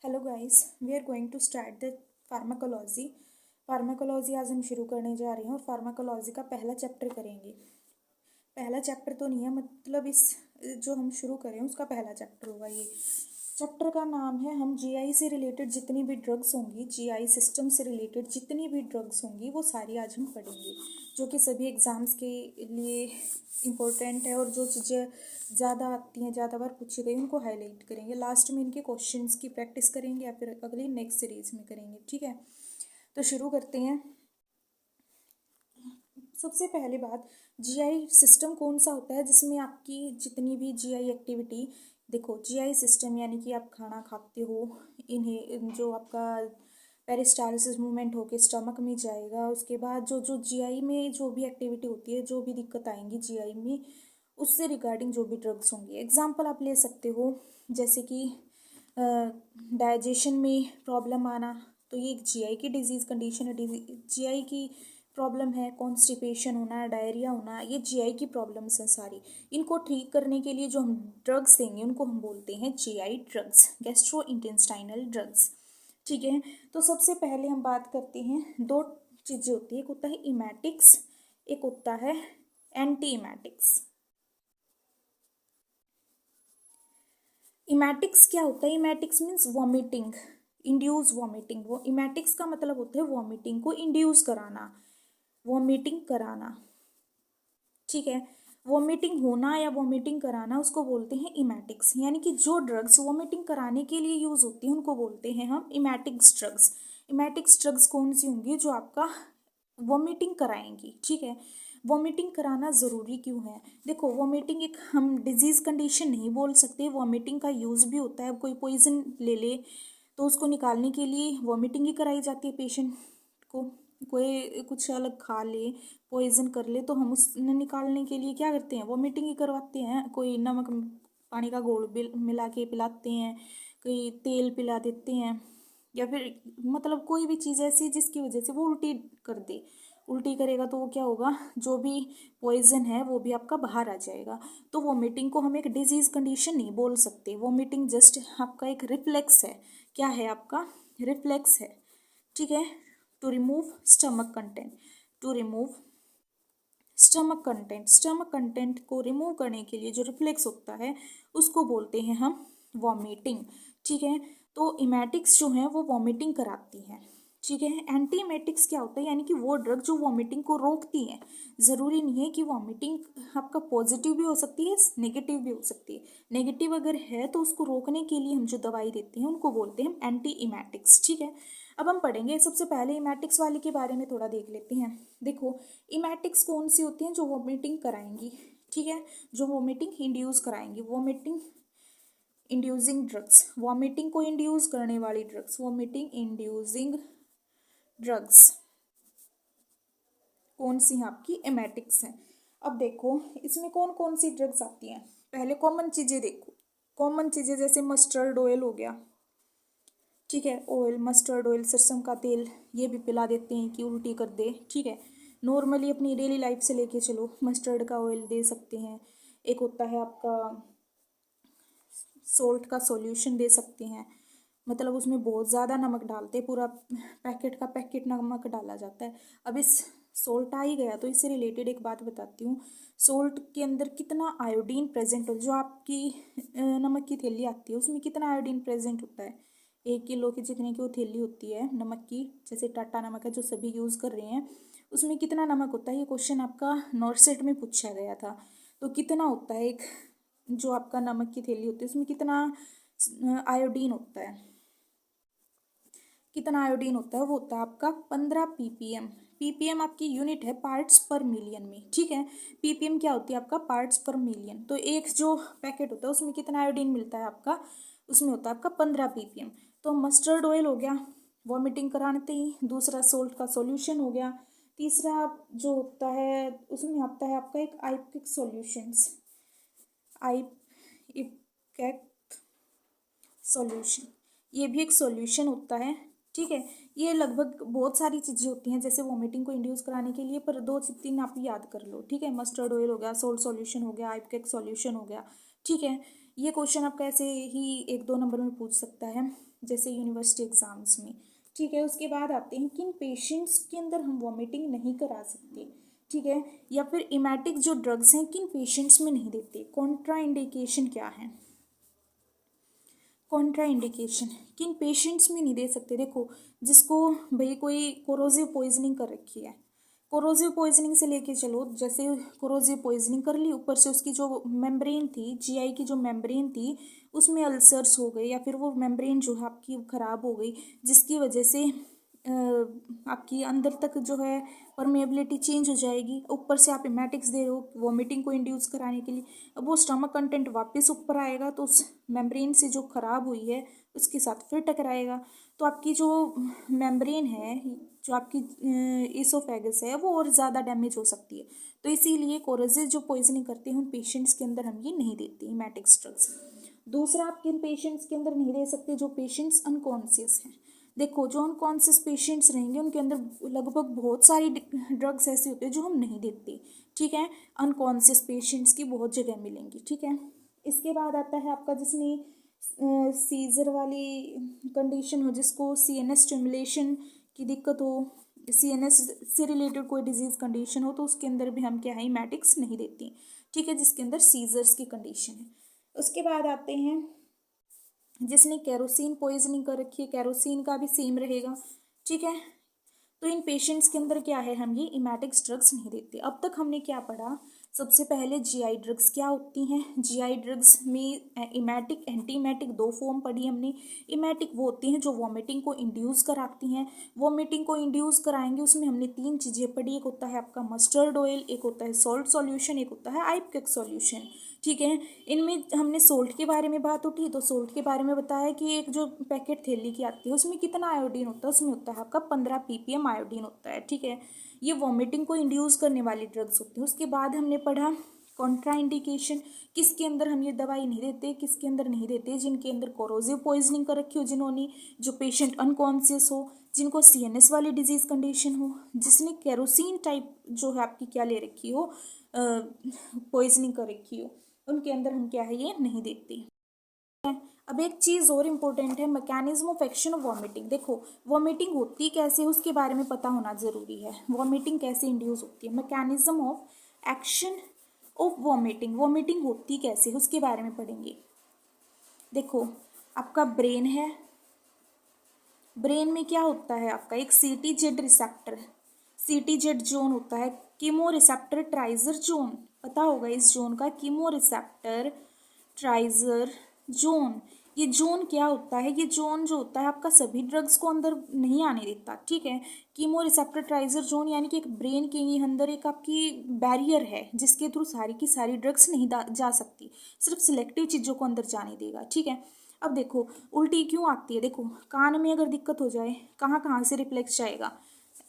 Hello guys, we are going to start the pharmacology. Pharmacology आज हम शुरू करने जा रहे हैं और फार्माकोलॉजी का पहला चैप्टर करेंगे। पहला चैप्टर तो नहीं है, मतलब इस जो हम शुरू करें उसका पहला चैप्टर होगा ये। चैप्टर का नाम है, हम जीआई से रिलेटेड जितनी भी ड्रग्स होंगी, जीआई सिस्टम से रिलेटेड जितनी भी ड्रग्स होंगी वो सारी आज हम पढ़ेंगे, जो कि सभी एग्ज़ाम्स के लिए इम्पोर्टेंट है और जो चीज़ें ज़्यादा आती हैं, ज़्यादा बार पूछी गई, उनको हाईलाइट करेंगे। लास्ट में इनके क्वेश्चंस की प्रैक्टिस करेंगे या फिर अगली नेक्स्ट सीरीज में करेंगे। ठीक है, तो शुरू करते हैं। सबसे पहले बात, जीआई सिस्टम कौन सा होता है जिसमें आपकी जितनी भी जीआई एक्टिविटी, देखो जीआई सिस्टम यानी कि आप खाना खाते हो, इन्हें जो आपका पेरिस्टालसिस मूवमेंट होके स्टमक में जाएगा, उसके बाद जो जो जीआई में जो भी एक्टिविटी होती है, जो भी दिक्कत आएंगी जीआई में, उससे रिगार्डिंग जो भी ड्रग्स होंगी। एग्जाम्पल आप ले सकते हो, जैसे कि डाइजेशन में प्रॉब्लम आना, तो ये एक जीआई की डिजीज़ कंडीशन है। जीआई की प्रॉब्लम है, कॉन्स्टिपेशन होना, डायरिया होना, ये जीआई की प्रॉब्लम्स हैं सारी। इनको ठीक करने के लिए जो हम ड्रग्स देंगे उनको हम बोलते हैं GI drugs, gastro intestinal drugs. ठीक है, तो सबसे पहले हम बात करते हैं, दो चीज़ें होती है, एक होता है इमेटिक्स, एक होता है एंटी इमेटिक्स। इमेटिक्स क्या होता है? Emetics means vomiting, induce vomiting. वो इमेटिक्स का मतलब होता है वॉमिटिंग को इंड्यूस कराना, वॉमिटिंग कराना। ठीक है, वॉमिटिंग होना या वॉमिटिंग कराना उसको बोलते हैं इमेटिक्स, यानी कि जो ड्रग्स वॉमिटिंग कराने के लिए यूज़ होती हैं उनको बोलते हैं हम इमेटिक्स ड्रग्स। इमेटिक्स ड्रग्स कौन सी होंगी? जो आपका वॉमिटिंग कराएंगी। ठीक है, वॉमिटिंग कराना ज़रूरी क्यों है? देखो, वॉमिटिंग एक हम डिजीज़ कंडीशन नहीं बोल सकते, वॉमिटिंग का यूज़ भी होता है। कोई पॉइजन ले ले तो उसको निकालने के लिए वॉमिटिंग ही कराई जाती है पेशेंट को। कोई कुछ अलग खा ले, पॉइजन कर ले, तो हम उस निकालने के लिए क्या करते हैं? वॉमिटिंग ही करवाते हैं। कोई नमक पानी का घोल मिला के पिलाते हैं, कोई तेल पिला देते हैं, या फिर मतलब कोई भी चीज़ ऐसी जिसकी वजह से वो उल्टी कर दे। उल्टी करेगा तो वो क्या होगा? जो भी पॉइजन है वो भी आपका बाहर आ जाएगा। तो वॉमिटिंग को हम एक डिजीज़ कंडीशन नहीं बोल सकते। वॉमिटिंग जस्ट आपका एक रिफ्लेक्स है। क्या है आपका? रिफ्लेक्स है। ठीक है, to remove stomach content, to remove stomach content, stomach content को रिमूव करने के लिए जो रिफ्लेक्स होता है उसको बोलते हैं हम वॉमिटिंग। ठीक है, तो इमेटिक्स जो है वो वॉमिटिंग कराती हैं। ठीक है, एंटी इमेटिक्स क्या होता है? यानी कि वो ड्रग जो वॉमिटिंग को रोकती है। ज़रूरी नहीं है कि वॉमिटिंग आपका पॉजिटिव भी हो सकती है, नेगेटिव भी हो सकती है। नेगेटिव अगर है तो उसको रोकने के लिए हम जो दवाई देते हैं उनको बोलते हैं एंटी इमेटिक्स। ठीक है, अब हम पढ़ेंगे। सबसे पहले इमेटिक्स वाली के बारे में थोड़ा देख लेते हैं। देखो, इमेटिक्स कौन सी होती हैं? जो वॉमिटिंग कराएंगी। ठीक है, जो वॉमिटिंग इंड्यूस कराएंगी, वॉमिटिंग इंड्यूसिंग ड्रग्स, वॉमिटिंग को इंड्यूस करने वाली ड्रग्स, वॉमिटिंग इंड्यूसिंग ड्रग्स कौन सी हैं? आपकी इमेटिक्स हैं। अब देखो, इसमें कौन कौन सी ड्रग्स आती हैं। पहले कॉमन चीज़ें देखो, कॉमन चीज़ें जैसे मस्टर्ड ऑयल हो गया। ठीक है, ऑयल, मस्टर्ड ऑयल, सरसों का तेल, ये भी पिला देते हैं कि उल्टी कर दे। ठीक है, नॉर्मली अपनी डेली लाइफ से लेके चलो, मस्टर्ड का ऑयल दे सकते हैं। एक होता है आपका सोल्ट का सॉल्यूशन दे सकते हैं, मतलब उसमें बहुत ज़्यादा नमक डालते हैं, पूरा पैकेट का पैकेट नमक डाला जाता है। अब इस सोल्ट आ ही गया तो इससे रिलेटेड एक बात बताती हूँ। सोल्ट के अंदर कितना आयोडीन प्रेजेंट हो, जो आपकी नमक की थैली आती है उसमें कितना आयोडीन प्रेजेंट होता है? 1 किलो की जितने की वो थैली होती है नमक की, जैसे टाटा नमक है जो सभी यूज़ कर रहे हैं, उसमें कितना नमक होता है? ये क्वेश्चन आपका नॉर्सेट में पूछा गया था। तो कितना होता है एक जो आपका नमक की थैली होती है उसमें कितना आयोडीन होता है? कितना आयोडीन होता है? वो होता है आपका 15 ppm। ppm आपकी यूनिट है पार्ट्स पर मिलियन में। ठीक है, ppm क्या होती है? आपका पार्ट्स पर मिलियन। तो एक जो पैकेट होता है उसमें कितना आयोडीन मिलता है आपका? उसमें होता है आपका 15 ppm। तो मस्टर्ड ऑयल हो गया वॉमिटिंग कराते ही, दूसरा सोल्ट का सॉल्यूशन हो गया, तीसरा जो होता है उसमें आता है आपका एक आइपिक सॉल्यूशंस, आइपिक सॉल्यूशन, ये भी एक सॉल्यूशन होता है। ठीक है, ये लगभग बहुत सारी चीज़ें होती हैं जैसे वॉमिटिंग को इंड्यूस कराने के लिए, पर 2 3 आप याद कर लो। ठीक है, मस्टर्ड ऑयल हो गया, सोल्ट सॉल्यूशन हो गया, आइपकेक सॉल्यूशन हो गया। ठीक है, ये क्वेश्चन आपका ऐसे ही 1-2 नंबर में पूछ सकता है, जैसे यूनिवर्सिटी एग्जाम्स में। ठीक है, उसके बाद आते हैं किन पेशेंट्स के अंदर हम वॉमिटिंग नहीं करा सकते। ठीक है, या फिर इमेटिक जो ड्रग्स हैं किन पेशेंट्स में नहीं देते। कॉन्ट्रा इंडिकेशन क्या है, कॉन्ट्रा इंडिकेशन किन पेशेंट्स में नहीं दे सकते। देखो, जिसको भाई कोई कोरोसिव पॉइजनिंग कर रखी है, कोरोसिव पॉइजनिंग से लेके चलो, जैसे कोरोसिव पॉइजनिंग कर ली, ऊपर से उसकी जो मेम्ब्रेन थी, जीआई की जो मेम्ब्रेन थी उसमें अल्सर्स हो गए, या फिर वो मेम्ब्रेन जो है आपकी ख़राब हो गई, जिसकी वजह से आपकी अंदर तक जो है परमेबिलिटी चेंज हो जाएगी। ऊपर से आप इमेटिक्स दे रहे हो वॉमिटिंग को इंड्यूस कराने के लिए, अब वो स्टमक कंटेंट वापस ऊपर आएगा तो उस मेम्ब्रेन से जो ख़राब हुई है उसके साथ फिर टकराएगा, तो आपकी जो मेम्ब्रेन है, जो आपकी इसोफेगस है, वो और ज़्यादा डैमेज हो सकती है। तो इसीलिए कोरोसिव जो पॉइजनिंग करते हैं उन पेशेंट्स के अंदर हम ये नहीं देते इमेटिक्स ड्रग्स। दूसरा, आप किन पेशेंट्स के अंदर नहीं दे सकते, जो पेशेंट्स अनकॉन्शियस हैं। देखो, जो अनकॉन्शियस पेशेंट्स रहेंगे उनके अंदर लगभग बहुत सारी ड्रग्स ऐसे होते हैं जो हम नहीं देते। ठीक है, अनकॉन्शियस पेशेंट्स की बहुत जगह मिलेंगी। ठीक है, इसके बाद आता है आपका जिसमें सीजर वाली कंडीशन हो, जिसको सीएनएस स्टिमुलेशन की दिक्कत हो, सीएनएस से रिलेटेड कोई डिजीज कंडीशन हो, तो उसके अंदर भी हम क्या है इमेटिक्स नहीं देती। ठीक है, जिसके अंदर सीजर्स की कंडीशन है। उसके बाद आते हैं जिसने कैरोसिन पॉइजनिंग कर रखी है, कैरोसिन का भी सेम रहेगा। ठीक है, तो इन पेशेंट्स के अंदर क्या है, हम ये इमेटिक्स ड्रग्स नहीं देते। अब तक हमने क्या पढ़ा, सबसे पहले जीआई ड्रग्स क्या होती हैं। जीआई ड्रग्स में इमेटिक, एंटी इमेटिक दो फॉर्म पढ़ी हमने। इमेटिक वो होती हैं जो वॉमिटिंग को इंड्यूस कराती हैं, वॉमिटिंग को इंड्यूस कराएंगे, उसमें हमने 3 चीज़ें पढ़ी। एक होता है आपका मस्टर्ड ऑयल, एक होता है सॉल्ट सॉल्यूशन, एक होता है आइपकेक सॉल्यूशन। ठीक है, इनमें हमने सोल्ट के बारे में बात उठी, तो सोल्ट के बारे में बताया कि एक जो पैकेट थैली की आती है उसमें कितना आयोडीन होता है, उसमें होता है आपका 15 ppm आयोडीन होता है। ठीक है, ये वॉमिटिंग को इंड्यूस करने वाली ड्रग्स होती हैं। उसके बाद हमने पढ़ा कॉन्ट्रा इंडिकेशन, किसके अंदर हम ये दवाई नहीं देते, किसके अंदर नहीं देते, जिनके अंदर कोरोसिव पॉइजनिंग कर रखी हो, जिन्होंने, जो पेशेंट अनकॉन्शियस हो, जिनको सीएनएस वाली डिजीज कंडीशन हो, जिसने कैरोसिन टाइप जो है आपकी क्या ले रखी हो, पॉइजनिंग कर रखी हो, उनके अंदर हम क्या है ये नहीं देखते। अब एक चीज़ और इम्पोर्टेंट है, mechanism of action of vomiting. देखो, वॉमिटिंग होती कैसे उसके बारे में पता होना ज़रूरी है। वॉमिटिंग कैसे इंड्यूस होती है, mechanism of action of vomiting, vomiting होती कैसे उसके बारे में पढ़ेंगे। देखो, आपका ब्रेन है, ब्रेन में क्या होता है आपका एक सीटीजेड रिसेप्टर, सीटीजेड जोन होता है, कीमो रिसेप्टर ट्राइजर जोन, पता होगा इस जोन का, कीमो रिसेप्टर ट्राइजर जोन। ये जोन क्या होता है, ये जोन जो होता है आपका सभी ड्रग्स को अंदर नहीं आने देता। ठीक है, कीमो रिसेप्टर ट्राइजर जोन यानी कि एक ब्रेन के ही अंदर एक आपकी बैरियर है जिसके थ्रू सारी की सारी ड्रग्स नहीं जा सकती, सिर्फ सिलेक्टिव चीज़ों को अंदर जाने देगा। ठीक है, अब देखो उल्टी क्यों आती है। देखो, कान में अगर दिक्कत हो जाए, कहाँ कहाँ से रिफ्लेक्स जाएगा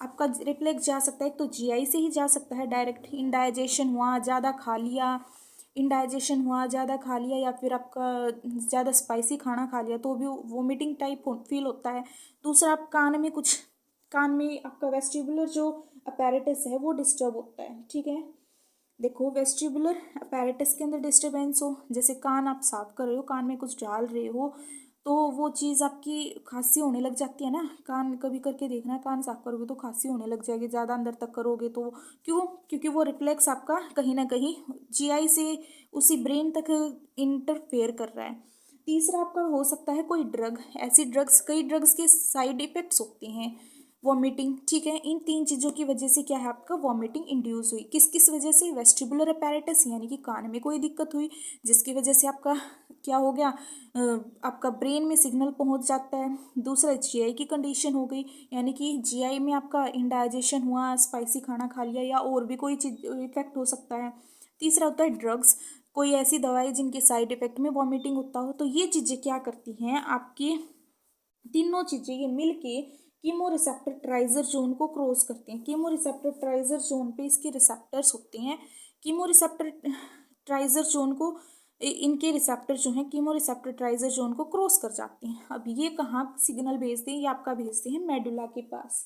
आपका, रिफ्लेक्स जा सकता है, एक तो जीआई से ही जा सकता है डायरेक्ट, इंडाइजेशन हुआ, ज़्यादा खा लिया, इंडाइजेशन हुआ, ज़्यादा खा लिया, या फिर आपका ज़्यादा स्पाइसी खाना खा लिया तो भी वोमिटिंग टाइप फील होता है। दूसरा, आप कान में कुछ, कान में आपका वेस्टिबुलर जो अपैरेटस है वो डिस्टर्ब होता है। ठीक है, देखो, वेस्टिबुलर अपैरेटस के अंदर डिस्टर्बेंस हो, जैसे कान आप साफ कर रहे हो, कान में कुछ डाल रहे हो, तो वो चीज़ आपकी खांसी होने लग जाती है ना। कान कभी करके देखना, कान साफ करोगे तो खांसी होने लग जाएगी, ज़्यादा अंदर तक करोगे तो। क्यों, क्योंकि वो रिफ्लेक्स आपका कहीं ना कहीं जीआई से उसी ब्रेन तक इंटरफेयर कर रहा है। तीसरा, आपका हो सकता है कोई ड्रग, ऐसी ड्रग्स, कई ड्रग्स के साइड इफेक्ट्स होते हैं, वॉमिटिंग। ठीक है, इन 3 चीज़ों की वजह से क्या है आपका वॉमिटिंग इंड्यूस हुई, किस किस वजह से, वेस्टिबुलर अपैरेटस यानी कि कान में कोई दिक्कत हुई जिसकी वजह से आपका क्या हो गया, आपका ब्रेन में सिग्नल पहुंच जाता है। दूसरा, जीआई की कंडीशन हो गई, यानी कि जीआई में आपका इंडाइजेशन हुआ, स्पाइसी खाना खा लिया, या और भी कोई चीज इफेक्ट हो सकता है। तीसरा होता है ड्रग्स, कोई ऐसी दवाई जिनके साइड इफेक्ट में वॉमिटिंग होता हो। तो ये चीज़ें क्या करती हैं आपकी, तीनों चीज़ें ये मिल के कीमो रिसेप्टर ट्राइजर जोन को क्रॉस करते हैं। कीमो रिसेप्टर ट्राइजर जोन पे इसके रिसेप्टर्स होते हैं, कीमो रिसेप्टर ट्राइजर जोन को, इनके रिसेप्टर जो हैं कीमो रिसेप्टर ट्राइजर जोन को क्रॉस कर जाते हैं। अब ये कहाँ सिग्नल भेजते हैं, ये आपका भेजते हैं मेडुला के पास।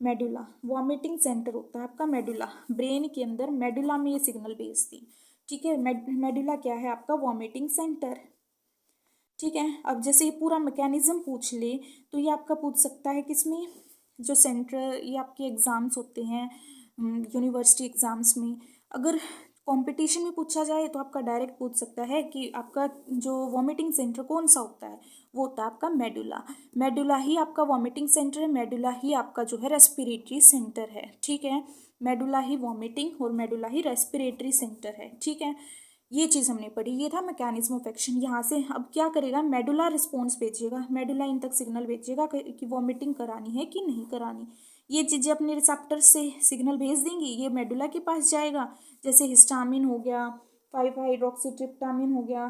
मेडुला वॉमिटिंग सेंटर होता है आपका, मेडुला ब्रेन के अंदर, मेडुला में ये सिग्नल भेजती है। ठीक है। मेडुला क्या है आपका? Vomiting centre. ठीक है। अब जैसे ये पूरा मैकेनिज्म पूछ ले तो ये आपका पूछ सकता है किसमें, जो सेंटर ये आपके एग्ज़ाम्स होते हैं यूनिवर्सिटी एग्ज़ाम्स में, अगर कंपटीशन में पूछा जाए तो आपका डायरेक्ट पूछ सकता है कि आपका जो वॉमिटिंग सेंटर कौन सा होता है, वो होता है आपका मेडुला। मेडुला ही आपका वॉमिटिंग सेंटर है, मेडुला ही आपका जो है रेस्पिरेटरी सेंटर है। ठीक है। मेडुला ही वॉमिटिंग और मेडुला ही रेस्पिरेटरी सेंटर है। ठीक है। ये चीज़ हमने पढ़ी, ये था मैकेनिज्म ऑफ एक्शन। यहाँ से अब क्या करेगा, मेडुला रिस्पॉन्स भेजेगा, मेडुला इन तक सिग्नल भेजेगा कि वॉमिटिंग करानी है कि नहीं करानी। ये चीज़ें अपने रिसेप्टर से सिग्नल भेज देंगी, ये मेडुला के पास जाएगा। जैसे हिस्टामिन हो गया, 5-हाइड्रोक्सीट्रिप्टामिन हो गया,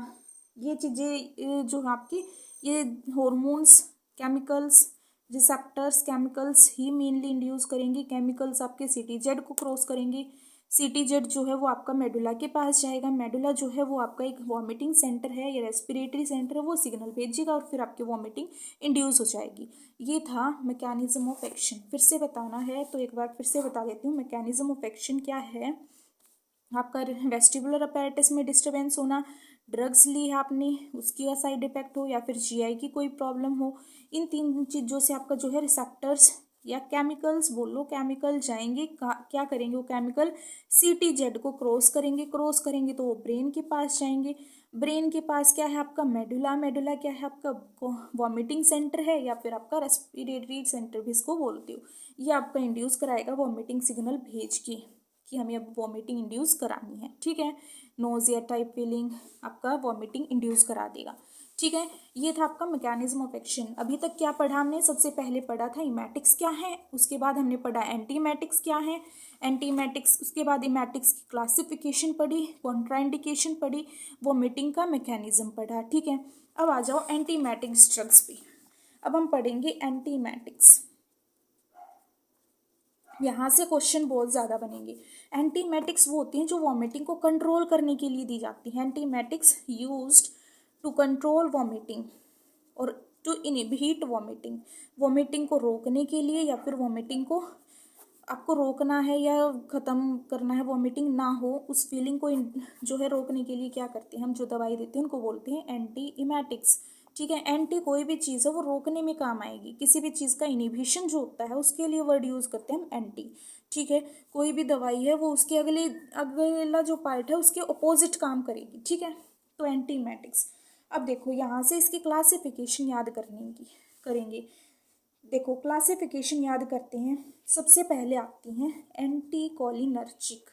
ये चीज़ें जो आपकी ये हॉर्मोन्स, केमिकल्स, रिसेप्टर्स केमिकल्स ही मेनली इंड्यूस करेंगी। केमिकल्स आपके सीटीजेड को क्रॉस करेंगे। सीटीजेड जो है वो आपका मेडुला के पास जाएगा। मेडुला जो है वो आपका एक वॉमिटिंग सेंटर है या रेस्पिरेटरी सेंटर है, वो सिग्नल भेजेगा और फिर आपकी वॉमिटिंग इंड्यूस हो जाएगी। ये था मैकेनिज्म ऑफ एक्शन। फिर से बताना है तो एक बार फिर से बता देती हूँ। मैकेनिज्म ऑफ एक्शन क्या है? आपका वेस्टिबुलर अपैरेटस में डिस्टर्बेंस होना, ड्रग्स ली है आपने, उसकी का साइड इफेक्ट हो, या फिर जीआई की कोई प्रॉब्लम हो, इन तीन चीज़ों से आपका जो है रिसेप्टर्स या केमिकल्स बोलो, केमिकल जाएंगे क्या करेंगे, वो केमिकल सीटीजेड को क्रॉस करेंगे, क्रॉस करेंगे तो वो ब्रेन के पास जाएंगे। ब्रेन के पास क्या है आपका? मेडुला। मेडुला क्या है आपका? वॉमिटिंग सेंटर है या फिर आपका रेस्पिरेटरी सेंटर भी इसको बोलते हो। ये आपका इंड्यूस कराएगा वॉमिटिंग सिग्नल भेज के कि हमें अब वॉमिटिंग इंड्यूस करानी है। ठीक है। नोजिया टाइप फीलिंग आपका वॉमिटिंग इंड्यूस करा देगा। ठीक है। ये था आपका मैकेनिज्म ऑफ एक्शन। अभी तक क्या पढ़ा हमने? सबसे पहले पढ़ा था इमेटिक्स क्या है, उसके बाद हमने पढ़ा एंटीमेटिक्स क्या है, एंटीमेटिक्स, उसके बाद इमेटिक्स की क्लासिफिकेशन पढ़ी, कॉन्ट्राइंडिकेशन पढ़ी, वॉमिटिंग का मैकेनिज्म पढ़ा। ठीक है। अब आ जाओ एंटीमेटिक्स ड्रग्स पे। अब हम पढ़ेंगे एंटीमेटिक्स। यहाँ से क्वेश्चन बहुत ज़्यादा बनेंगे। एंटीमेटिक्स वो होती हैं जो वॉमिटिंग को कंट्रोल करने के लिए दी जाती हैं। Antiemetics used to control vomiting और टू इनहिबिट वॉमिटिंग। वॉमिटिंग को रोकने के लिए या फिर वॉमिटिंग को आपको रोकना है या ख़त्म करना है, वॉमिटिंग ना हो, उस फीलिंग को जो है रोकने के लिए क्या करते हैं हम, जो दवाई देते हैं उनको बोलते हैं एंटी इमेटिक्स। ठीक है। एंटी कोई भी चीज़ है वो रोकने में काम आएगी, किसी भी चीज़ का इनिबिशन जो होता है उसके लिए वर्ड यूज़ करते हैं हम एंटी। ठीक है। कोई भी दवाई है वो उसके अगला जो पार्ट है उसके अपोजिट काम करेगी। ठीक है। तो एंटीमेटिक्स। अब देखो यहाँ से इसकी क्लासिफिकेशन याद करने की करेंगे। देखो क्लासिफिकेशन याद करते हैं। सबसे पहले आती हैं एंटीकोलिनर्जिक।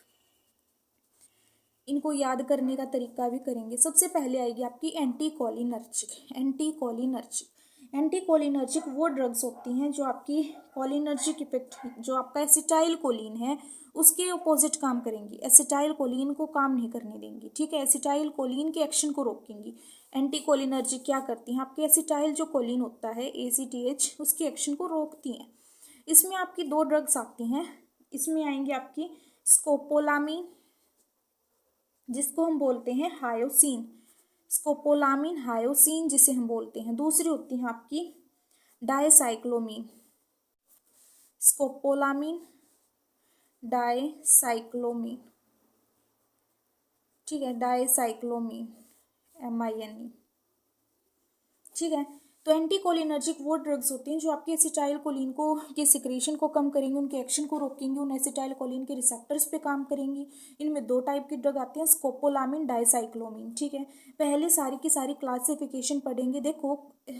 इनको याद करने का तरीका भी करेंगे। सबसे पहले आएगी आपकी एंटीकोलिनर्जिक। एंटीकोलिनर्जिक, एंटीकोलिनर्जिक वो ड्रग्स होती हैं जो आपकी कोलिनर्जिक इफेक्ट, जो आपका एसिटाइल कोलिन है उसके अपोजिट काम करेंगी, एसिटाइल कोलिन को काम नहीं करने देंगी। ठीक है। एसिटाइल कोलिन के एक्शन को रोकेंगी। एंटीकोलिनर्जिक क्या करती हैं, आपके एसिटाइल जो कोलिन होता है ACTH उसके एक्शन को रोकती हैं। इसमें आपकी दो ड्रग्स आती हैं। इसमें आएंगे आपकी स्कोपोलामीन, जिसको हम बोलते हैं हायोसिन, स्कोपोलामीन हायोसिन जिसे हम बोलते हैं। दूसरी होती है आपकी डायसाइक्लोमीन, स्कोपोलामीन डायसाइक्लोमीन। ठीक है। डायसाइक्लोमीन MINE। ठीक है। तो एंटीकोलिनर्जिक वो ड्रग्स होती हैं जो आपके एसिटाइल कोलिन को के सिक्रेशन को कम करेंगी, उनके एक्शन को रोकेंगी, उन एसिटाइल कोलिन के रिसेप्टर्स पे काम करेंगी। इनमें दो टाइप की ड्रग आती हैं, स्कोपोलामिन डायसाइक्लोमिन। ठीक है। पहले सारी की सारी क्लासिफिकेशन पढ़ेंगे। देखो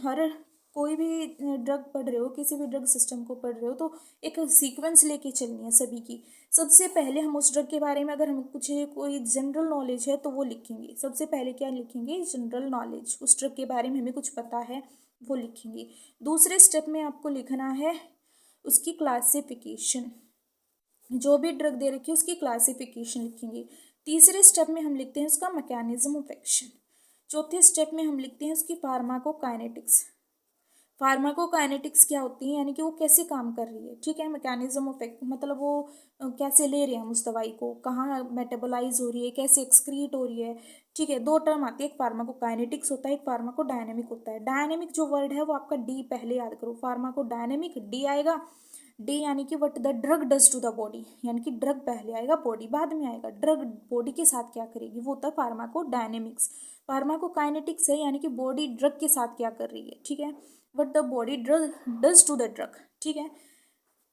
हर कोई भी ड्रग पढ़ रहे हो, किसी भी ड्रग सिस्टम को पढ़ रहे हो तो एक सीक्वेंस लेके चलनी है सभी की। सबसे पहले हम उस ड्रग के बारे में अगर हम कुछ कोई जनरल नॉलेज है तो वो लिखेंगे। सबसे पहले क्या लिखेंगे? जनरल नॉलेज, उस ड्रग के बारे में हमें कुछ पता है वो लिखेंगे। दूसरे स्टेप में आपको लिखना है उसकी क्लासिफिकेशन, जो भी ड्रग दे रखी है उसकी क्लासिफिकेशन लिखेंगे। तीसरे स्टेप में हम लिखते हैं उसका मैकेनिज्म ऑफ एक्शन। चौथे स्टेप में हम लिखते हैं उसकी फार्माकोकाइनेटिक्स। फार्माकोकाइनेटिक्स क्या होती है, यानी कि वो कैसे काम कर रही है। ठीक है। मैकेनिज्म ऑफ एक्शन मतलब वो कैसे ले रहे हैं हम उस दवाई को, कहाँ मेटाबोलाइज हो रही है, कैसे एक्सक्रीट हो रही है। ठीक है। दो टर्म आती है, एक फार्माकोकाइनेटिक्स होता है, एक फार्माकोडायनेमिक होता है। डायनेमिक जो वर्ड है वो आपका डी पहले याद करो, फार्माकोडायनेमिक डी आएगा, डी यानी कि what the drug does to the body, यानी कि ड्रग पहले आएगा बॉडी बाद में आएगा। ड्रग बॉडी के साथ क्या करेगी, वो होता है फार्माकोडायनेमिक्स। फार्माकोकाइनेटिक्स है यानी कि बॉडी ड्रग के साथ क्या कर रही है, ठीक है, what the body drug does to the drug, ठीक है।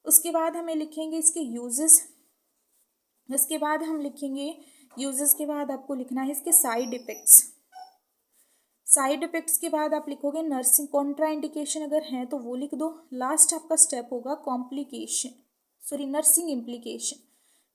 उसके बाद हमें लिखेंगे इसके यूजेस, इसके बाद हम लिखेंगे यूजेस के बाद आपको लिखना है इसके साइड इफेक्ट्स। साइड इफेक्ट्स के बाद आप लिखोगे नर्सिंग कॉन्ट्रा इंडिकेशन अगर है तो वो लिख दो। लास्ट आपका स्टेप होगा complication, sorry nursing implication,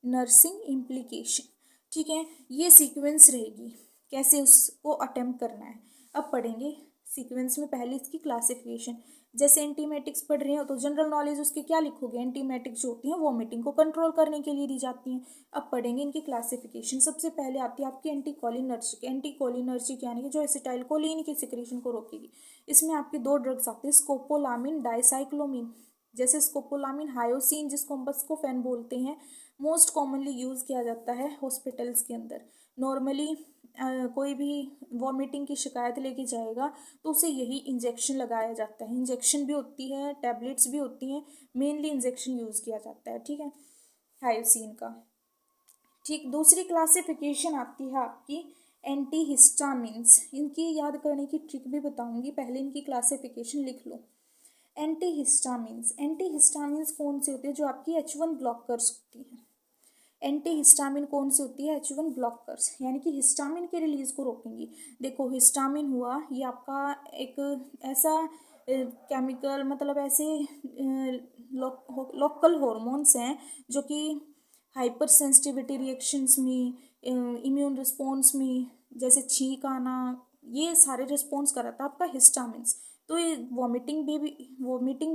nursing implication, ठीक है। ये सीक्वेंस रहेगी कैसे उसको अटेम्प्ट करना है। अब पढ़ेंगे सीक्वेंस में पहले इसकी क्लासिफिकेशन। जैसे एंटीमेटिक्स पढ़ रहे हो तो जनरल नॉलेज उसके क्या लिखोगे, एंटीमेटिक्स जो होती हैं वॉमिटिंग को कंट्रोल करने के लिए दी जाती हैं। अब पढ़ेंगे इनकी क्लासिफिकेशन। सबसे पहले आती है आपकी एंटीकोलिनर्जिक। एंटीकोलिनर्जिक यानी कि जो एसिटाइलकोलिन के सिक्रेशन को रोकेगी। इसमें आपके दो ड्रग्स आते हैं, स्कोपोलामिन, डाइसाइक्लोमिन। जैसे स्कोपोलामिन हायोसिन जिसको हम बस्कोफेन बोलते हैं, मोस्ट कॉमनली यूज़ किया जाता है हॉस्पिटल्स के अंदर। नॉर्मली कोई भी वॉमिटिंग की शिकायत लेके जाएगा तो उसे यही इंजेक्शन लगाया जाता है। इंजेक्शन भी होती है, टैबलेट्स भी होती हैं, मेनली इंजेक्शन यूज़ किया जाता है, ठीक है, हायोसिन का। ठीक, दूसरी क्लासिफिकेशन आती है आपकी एंटीहिस्टामिन्स। इनकी याद करने की ट्रिक भी बताऊंगी, पहले इनकी क्लासिफिकेशन लिख लो। एंटीहिस्टामिन्स, एंटीहिस्टामिन्स कौन सी होती है, जो आपकी H1 ब्लॉकर्स होती है। एंटीहिस्टामिन कौन सी होती है, H1 ब्लॉकर्स, यानी कि हिस्टामिन के रिलीज को रोकेंगी। देखो हिस्टामिन हुआ ये आपका एक ऐसा केमिकल, मतलब ऐसे लोकल हॉर्मोन्स हैं जो कि हाइपर सेंसिटिविटी रिएक्शंस में, इम्यून रिस्पॉन्स में, जैसे छींक आना, ये सारे रिस्पॉन्स कराता है आपका हिस्टामिन्स। तो ये वॉमिटिंग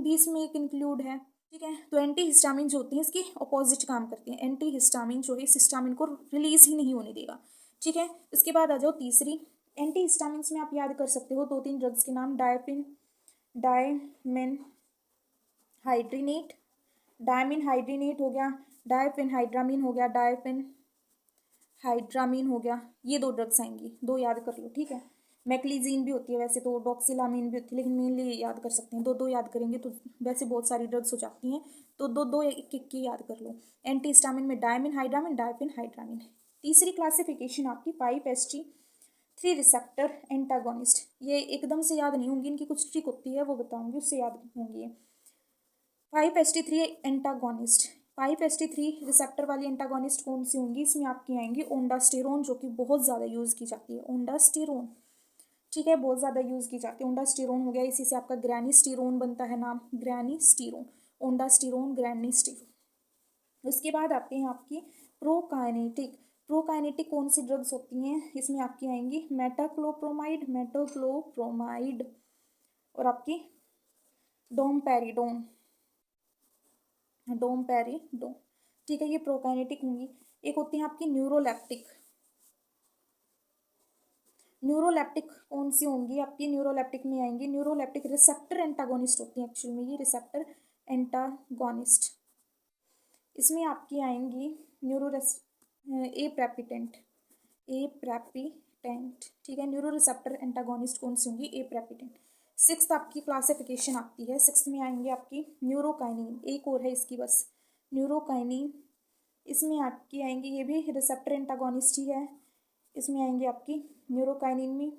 भी इसमें एक इंक्लूड है, ठीक है। तो एंटी हिस्टामिन जो होती है इसकी अपोजिट काम करती है। एंटी हिस्टामिन जो है इस हिस्टामिन को रिलीज ही नहीं होने देगा, ठीक है। इसके बाद आ जाओ तीसरी। एंटी हिस्टामिन्स में आप याद कर सकते हो दो तीन ड्रग्स के नाम, डायमिन हाइड्रीनेट, डायमिन हाइड्रीनेट हो गया, डायफेनहाइड्रामीन हो गया, डायफेनहाइड्रामीन हो गया, ये दो ड्रग्स आएंगी, दो याद कर लो, ठीक है। मैक्लीजीन भी होती है वैसे तो, डॉक्सिलामीन भी होती है, लेकिन मेनली याद कर सकते हैं, दो दो याद करेंगे तो वैसे बहुत सारी ड्रग्स हो जाती हैं, तो दो दो एक एक की याद कर लो। एंटी हिस्टामिन में डायमिन हाइड्रामिन, डायफेनहाइड्रामिन। तीसरी क्लासिफिकेशन आपकी 5-HT3 रिसेप्टर एंटागोनिस्ट। ये एकदम से याद नहीं होंगी, इनकी कुछ ट्रिक होती है वो बताऊंगी, उससे याद होंगी। 5-HT3 एंटागोनिस्ट, 5-HT3 रिसेप्टर वाली एंटागोनिस्ट कौन सी होंगी, इसमें आपकी आएंगी ओंडास्टेरोन, जो कि बहुत ज़्यादा यूज़ की जाती है, ओंडास्टेरोन, ठीक है, बहुत ज़्यादा यूज़ की जाती है। ओंडास्टेरोन हो गया, इसी से आपका ग्रेनिस्टीरोन बनता है नाम, ग्रेनिस्टीरोन, ओंडास्टेरोन, ग्रेनिस्टीरोन। उसके बाद आते हैं आपकी प्रोकाइनेटिक। प्रोकाइनेटिक कौन सी ड्रग्स होती हैं, इसमें आपकी आएंगी मेटाक्लोप्रोमाइड और आपकी डोमपेरिडोन, ठीक है, ये प्रोकाइनेटिक होंगी। एक होती है आपकी न्यूरोलेप्टिक। न्यूरोलेप्टिक कौन सी होंगी आपकी, न्यूरोलेप्टिक में आएंगी, न्यूरोलेप्टिक रिसेप्टर एंटागोनिस्ट होती है एक्चुअल में, ये रिसेप्टर एंटागोनिस्ट। इसमें आपकी आएंगी एप्रेपिटेंट, ठीक है। न्यूरो रिसेप्टर एंटागोनिस्ट कौन सी होंगी, एप्रेपिटेंट। सिक्स्थ आपकी क्लासिफिकेशन आती है, सिक्स्थ में आएंगे आपकी न्यूरोकाइनिन, एक और है इसकी बस, न्यूरोकाइनिन। इसमें आपकी आएंगी, ये भी रिसेप्टर एंटागोनिस्ट ही है, इसमें आएंगे आपकी न्यूरोकाइनिन में,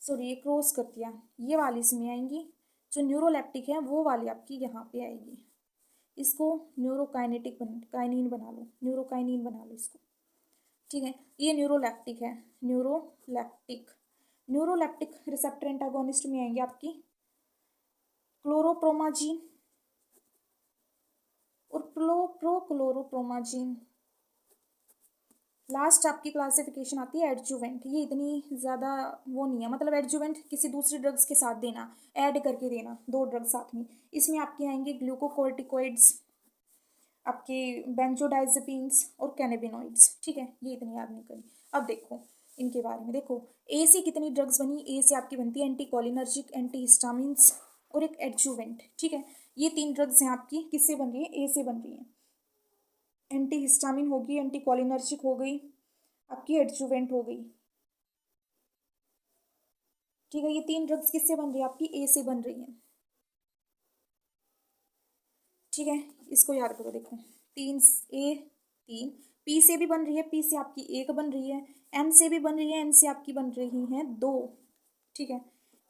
सॉरी ये क्रॉस कर दिया, ये वाली इसमें आएंगी, जो न्यूरोलेप्टिक है वो वाली आपकी यहाँ पे आएगी। इसको न्यूरोकाइनेटिक काइनिन बना लो, न्यूरोकाइनिन बना लो इसको, ठीक है। ये न्यूरोलेप्टिक है, न्यूरोलेप्टिक रिसेप्टर एंटागोनिस्ट में आएंगे आपकी क्लोरोप्रोमाजीन और प्रोक्लोरोप्रोमाजीन। लास्ट आपकी क्लासिफिकेशन आती है एडजुवेंट। ये इतनी ज़्यादा वो नहीं है, मतलब एडजुवेंट किसी दूसरी ड्रग्स के साथ देना, ऐड करके देना दो ड्रग्स साथ में। इसमें आपके आएंगे ग्लूकोकोर्टिकोइड्स, आपके बेंजोडाइजेपिन्स और कैनेबिनॉइड्स, ठीक है, ये इतनी याद नहीं करनी। अब देखो इनके बारे में, देखो ए से कितनी ड्रग्स बनी, ए से आपकी बनती है एंटीकोलिनर्जिक, एंटीहिस्टामिन्स और एक एडजुवेंट, ठीक है। ये तीन ड्रग्स हैं आपकी, किससे बन रही है, ए से बन रही है। एंटीहिस्टामिन होगी, एंटीकोलिनर्जिक हो गई, आपकी एडजुवेंट हो गई, ठीक है। ये तीन ड्रग्स किससे बन रही है, आपकी ए से बन रही है। ठीक है, इसको याद करो। देखो 3 पी से भी बन रही है, पी से आपकी 1 बन रही है, एन से भी बन रही है, एन से आपकी बन रही है 2। ठीक है,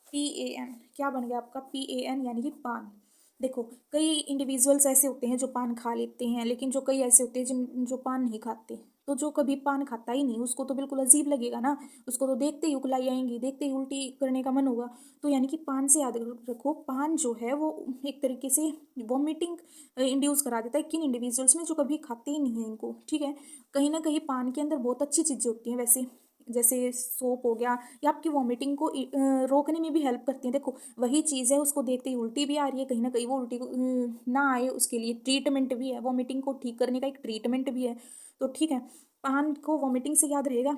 PAN क्या बन गया आपका, PAN यानी कि पान। देखो कई इंडिविजुअल्स ऐसे होते हैं जो पान खा लेते हैं, लेकिन जो कई ऐसे होते हैं जिन जो पान नहीं खाते। तो जो कभी पान खाता ही नहीं उसको तो बिल्कुल अजीब लगेगा ना, उसको तो देखते ही उकलाई आएंगी, देखते ही उल्टी करने का मन होगा। तो यानी कि पान से याद रखो, पान जो है वो एक तरीके से वॉमिटिंग इंड्यूस करा देता है किन इंडिविजुअल्स में जो कभी खाते ही नहीं है इनको। ठीक है, कहीं ना कहीं पान के अंदर बहुत अच्छी चीज़ें होती हैं वैसे, जैसे सोप हो गया, या आपकी वॉमिटिंग को रोकने में भी हेल्प करती है। देखो वही चीज़ है, उसको देखते ही उल्टी भी आ रही है, कहीं ना कहीं वो उल्टी ना आए उसके लिए ट्रीटमेंट भी है, वॉमिटिंग को ठीक करने का एक ट्रीटमेंट भी है। तो ठीक है, पान को वॉमिटिंग से याद रहेगा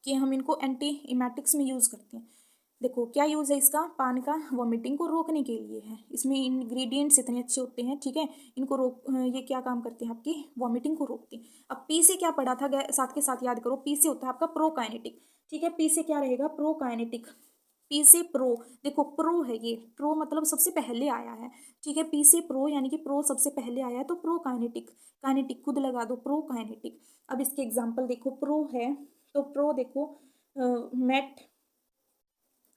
कि हम इनको एंटी इमेटिक्स में यूज़ करते हैं। देखो क्या यूज़ है इसका, पान का वॉमिटिंग को रोकने के लिए है, इसमें इंग्रेडिएंट्स इतने अच्छे होते हैं। ठीक है, इनको रोक ये क्या काम करते हैं, आपकी वॉमिटिंग को रोकते हैं। अब पी से क्या पढ़ा था, साथ के साथ याद करो, पी से होता है आपका प्रोकाइनेटिक। ठीक है, पी से क्या रहेगा, प्रोकाइनेटिक। पी से प्रो, देखो प्रो है ये, प्रो मतलब सबसे पहले आया है। ठीक है, पी से प्रो यानी कि प्रो सबसे पहले आया है, तो प्रो काइनेटिक, काइनेटिक खुद लगा दो, प्रो काइनेटिक। अब इसके एग्जाम्पल देखो, प्रो है तो प्रो देखो, मेट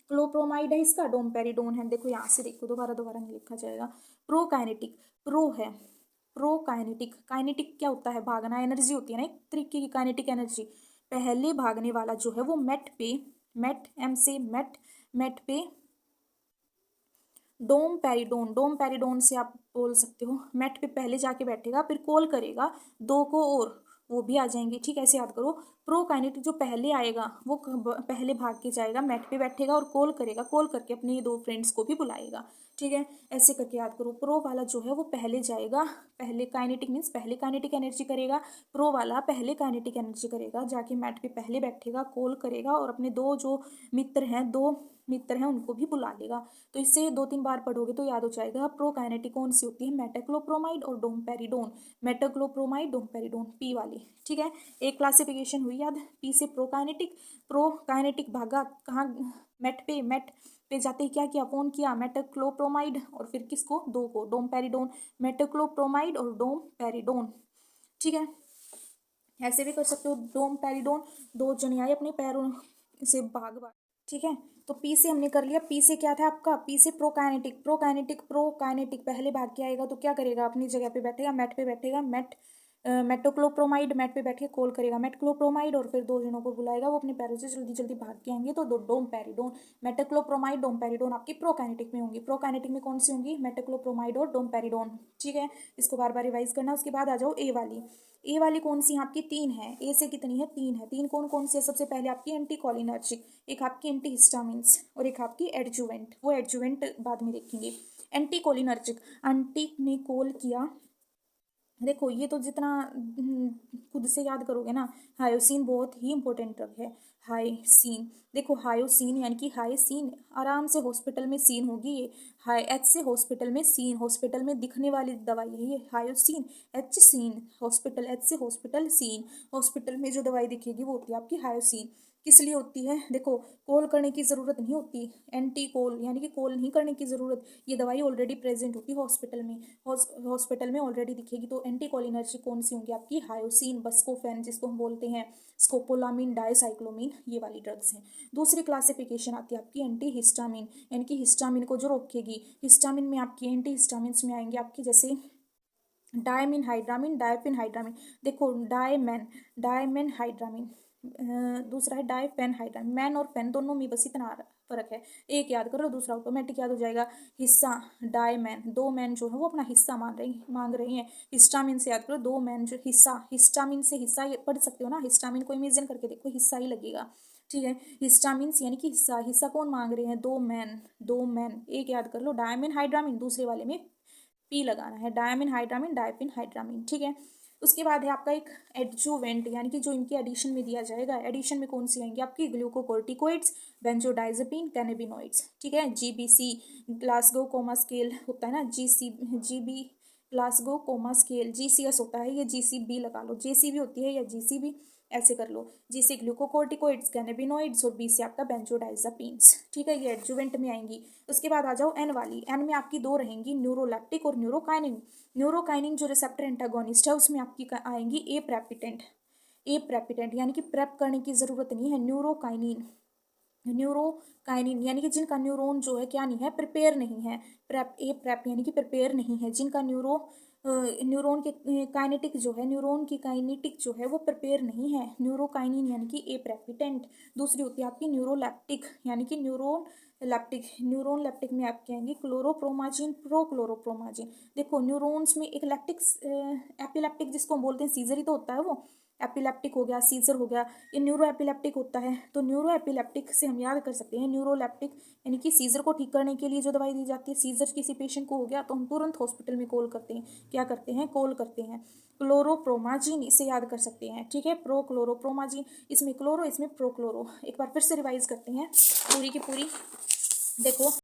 क्लोप्रोमाइड है इसका, डोमपेरिडोन है। देखो यहाँ से देखो, दोबारा दोबारा नहीं लिखा जाएगा। प्रो काइनेटिक, प्रो है प्रो काइनेटिक। काइनेटिक क्या होता है, भागना, एनर्जी होती है ना एक तरीके की काइनेटिक एनर्जी। पहले भागने वाला जो है वो मेट पे, मेट एम से मेट, मेट पे डोम पेरिडोन, डोम पेरिडोन से आप बोल सकते हो, मेट पे पहले जाके बैठेगा, फिर कॉल करेगा दो को और वो भी आ जाएंगे। ठीक है, ऐसे याद करो, प्रोकाइनेटिक जो पहले आएगा वो पहले भाग के जाएगा, मेट पे बैठेगा और कॉल करेगा, कॉल करके अपने ये 2 फ्रेंड्स को भी बुलाएगा। ठीक है, ऐसे करके याद करो। प्रो वाला जो है वो पहले जाएगा, पहले काइनेटिक मीन्स पहले काइनेटिक एनर्जी करेगा, प्रो वाला पहले काइनेटिक एनर्जी करेगा, जाके मैट पे पहले बैठेगा, कॉल करेगा और अपने 2 जो मित्र हैं उनको भी बुला लेगा। तो इससे 2-3 बार पढ़ोगे तो याद हो जाएगा। प्रोकाइनेटिक कौन सी होती है, मेटाक्लोप्रोमाइड और डोमपेरिडोन, मेटाक्लोप्रोमाइड डोमपेरिडोन, पी वाली। ठीक है, एक क्लासिफिकेशन हुई याद, पी से प्रोकाइनेटिक, प्रोकाइनेटिक भागा कहाँ, मेट पे, मेट पे जाते ही क्या किया, फोन किया मेटाक्लोप्रोमाइड और फिर किसको, 2 को, डोमपेरिडोन, मेटाक्लोप्रोमाइड और डोमपेरिडोन। ठीक है, ऐसे भी कर सकते हो, डोमपेरिडोन, 2 जने आए अपने पैरों से भाग भाग। ठीक है, तो पी से हमने कर लिया, पी से क्या था आपका, पी से प्रोकाइनेटिक, प्रोकाइनेटिक प्रोकाइनेटिक पहले भाग के आएगा तो क्या करेगा, अपनी जगह पे बैठेगा, मेट पे बैठेगा, मेटोक्लोप्रोमाइड मेट पे बैठ के कॉल करेगा मेटक्लोप्रोमाइड और फिर 2 जनों को बुलाएगा, वो अपने पैरों से जल्दी जल्दी भाग के आएंगे, तो डोम पेरिडोन, मेटोक्लोप्रोमाइड डोम पेरिडोन आपकी प्रोकाइनेटिक में होंगी। प्रोकाइनेटिक में कौन सी होंगी, मेटोक्लोप्रोमाइड और डोम पेरिडोन। ठीक है, इसको बार बार रिवाइज करना। उसके बाद आ जाओ ए वाली, ए वाली कौन सी, आपकी 3 है, ए से कितनी है, 3 है। 3 कौन कौन सी है, सबसे पहले आपकी एंटीकोलिनर्जिक, एक आपकी एंटीहिस्टामिन्स और एक आपकी एडजुवेंट, वो एडजुवेंट बाद में देखेंगे। एंटीकोलिनर्जिक, आंटी ने कॉल किया, देखो ये तो जितना खुद से याद करोगे ना, हायोसिन बहुत ही इंपॉर्टेंट ड्रग है। हाइसीन, देखो हायोसिन यानी कि हाई सीन, आराम से हॉस्पिटल में सीन होगी ये, हाई एच से हॉस्पिटल में सीन, हॉस्पिटल में दिखने वाली दवाई है ये hyoscine, H scene, hospital, H से हॉस्पिटल सीन, हॉस्पिटल में जो दवाई दिखेगी वो होती है आपकी हायोसिन। किस लिए होती है, देखो कॉल करने की ज़रूरत नहीं होती, एंटी कॉल यानी कि कॉल नहीं करने की ज़रूरत, ये दवाई ऑलरेडी प्रेजेंट होती है हॉस्पिटल में, हॉस्पिटल में ऑलरेडी दिखेगी। तो एंटी कॉलिनर्जिक कौन सी होंगी आपकी, हायोसिन, बस्कोफेन जिसको हम बोलते हैं, स्कोपोलामिन, डायसाइक्लोमिन, ये वाली ड्रग्स हैं। दूसरी क्लासिफिकेशन आती है आपकी एंटी हिस्टामिन, यानी कि हिस्टामिन को जो रोकेगी। हिस्टामिन में आपकी एंटी हिस्टामिन्स में आएंगे आपकी जैसे डायमिन हाइड्रामिन, डायफिन हाइड्रामिन, देखो डायमेन हाइड्रामिन, दूसरा है डायफेन हाइड्रामिन, मैन और फेन दोनों में बस इतना फर्क है, एक याद कर लो दूसरा ऑटोमेटिक याद हो जाएगा। हिस्सा, डायमैन, 2 मैन जो है वो अपना हिस्सा मांग रही हैं, हिस्टामिन से याद करो, 2 मैन जो हिस्सा, हिस्टामिन से हिस्सा ये पढ़ सकते हो ना, हिस्टामिन को इमेजिन करके देखो हिस्सा ही लगेगा। ठीक है, हिस्टामिन यानी कि हिस्सा, हिस्सा कौन मांग रहे हैं, 2 मैन, एक याद कर लो, डायमिन हाइड्रामिन, दूसरे वाले में पी लगाना है, डायमिन हाइड्रामिन, डायपिन हाइड्रामिन। ठीक है, उसके बाद है आपका एक एडजुवेंट, यानी कि जो इनके एडिशन में दिया जाएगा, एडिशन में कौन सी आएंगी आपकी, ग्लूकोकोर्टिकोइड्स, बेंजोडाइजेपिन, कैनेबिनोइड्स। ठीक है, GBC, ग्लासगो कोमा स्केल होता है ना, GB Glasgow coma scale, GCS होता है, ये GCB लगा लो, JCB होती है या GCB, ऐसे कर लो। जी से ग्लूकोकोर्टिकोइड्स, कैनेबिनोइड्स और बी से आपका बेंजोडाइजापीन्स। ठीक है, ये एडजुवेंट में आएंगी। उसके बाद आ जाओ एन वाली। एन में आपकी दो रहेंगी, न्यूरोलेप्टिक और न्यूरोकाइनिन। न्यूरोकाइनिन जो रिसेप्टर एंटागोनिस्ट है उसमें आपकी आएंगी ए प्रेपिटेंट। ए प्रेपिटेंट यानी कि प्रेप करने की ज़रूरत नहीं है। न्यूरोकाइनिन यानी कि जिनका न्यूरॉन जो है क्या नहीं है, प्रिपेयर नहीं है। प्रेप, ए प्रेप यानी कि प्रिपेयर नहीं है, जिनका न्यूरॉन के काइनेटिक जो है, न्यूरॉन की काइनेटिक जो है वो प्रिपेयर नहीं है। न्यूरोकाइनिन यानी कि ए प्रेपिटेंट। दूसरी होती है आपकी न्यूरोलैप्टिक यानी कि न्यूरोन लैप्टिक में आपके आएंगे क्लोरोप्रोमाजिन, प्रोक्लोरोप्रोमाजिन। देखो न्यूरॉन्स में एक लैप्टिक एपिलेप्टिक जिसको हम बोलते हैं, सीजर ही तो होता है वो। एपिलेप्टिक हो गया, सीजर हो गया, ये न्यूरो एपिलेप्टिक होता है। तो न्यूरो एपिलेप्टिक से हम याद कर सकते हैं न्यूरोलैप्टिक यानी कि सीजर को ठीक करने के लिए जो दवाई दी जाती है। सीजर किसी पेशेंट को हो गया तो हम तुरंत हॉस्पिटल में कॉल करते हैं, क्या करते हैं, कॉल करते हैं क्लोरोप्रोमाजिन, इसे याद कर सकते हैं। ठीक है, प्रोक्लोरोप्रोमाजिन, इसमें क्लोरो इसमें प्रोक्लोरो। एक बार फिर से रिवाइज करते हैं पूरी की पूरी। देखो